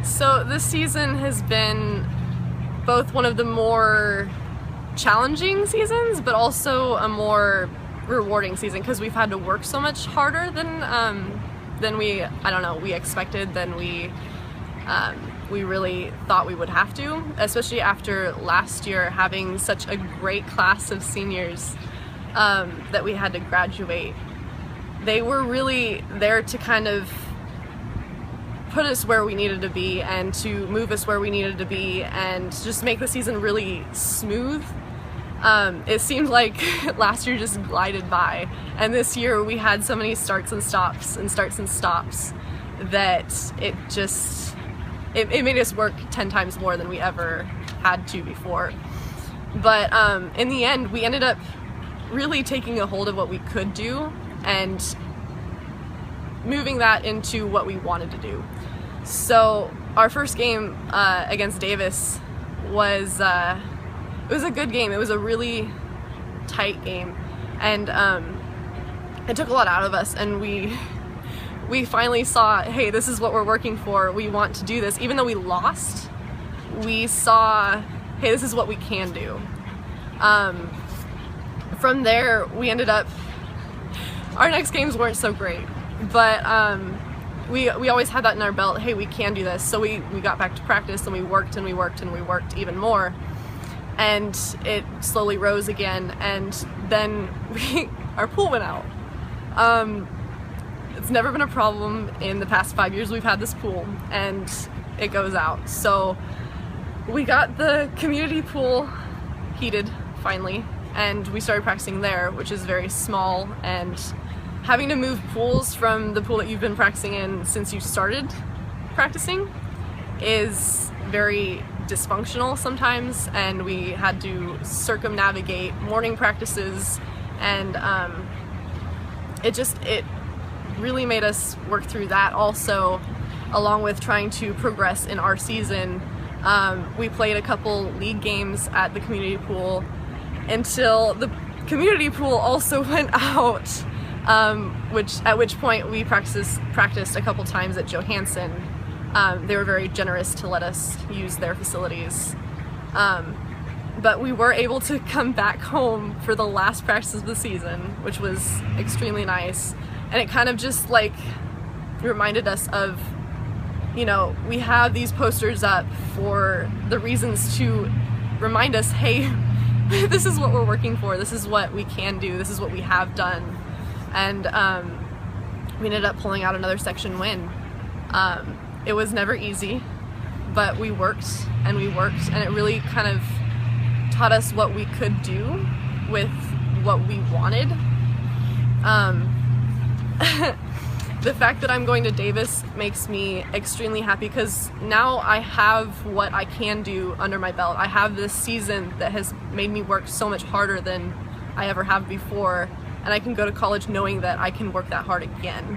So this season has been both one of the more challenging seasons, but also a more rewarding season because we've had to work so much harder than we expected, than we really thought we would have to, especially after last year having such a great class of seniors that we had to graduate. They were really there to kind of put us where we needed to be and to move us where we needed to be and just make the season really smooth. It seemed like last year just glided by, and this year we had so many starts and stops that it made us work 10 times more than we ever had to before. But in the end, we ended up really taking a hold of what we could do and moving that into what we wanted to do. So our first game against Davis was it was a good game. It was a really tight game, and it took a lot out of us, and we finally saw, hey, this is what we're working for. We want to do this. Even though we lost, we saw, hey, this is what we can do. From there, we ended up, our next games weren't so great, but we always had that in our belt, hey, we can do this. So we got back to practice, and we worked and we worked and we worked even more. And it slowly rose again, and then our pool went out. It's never been a problem in the past 5 years we've had this pool, and it goes out. So we got the community pool heated finally, and we started practicing there, which is very small, and having to move pools from the pool that you've been practicing in since you started practicing is very dysfunctional sometimes, and we had to circumnavigate morning practices, and it really made us work through that also, along with trying to progress in our season. We played a couple league games at the community pool until the community pool also went out, at which point we practiced a couple times at Johansson. They were very generous to let us use their facilities. But we were able to come back home for the last practice of the season, which was extremely nice. And it kind of just like reminded us of, we have these posters up for the reasons to remind us, hey, this is what we're working for, this is what we can do, this is what we have done. And we ended up pulling out another section win. It was never easy, but we worked, and it really kind of taught us what we could do with what we wanted. The fact that I'm going to Davis makes me extremely happy because now I have what I can do under my belt. I have this season that has made me work so much harder than I ever have before, and I can go to college knowing that I can work that hard again.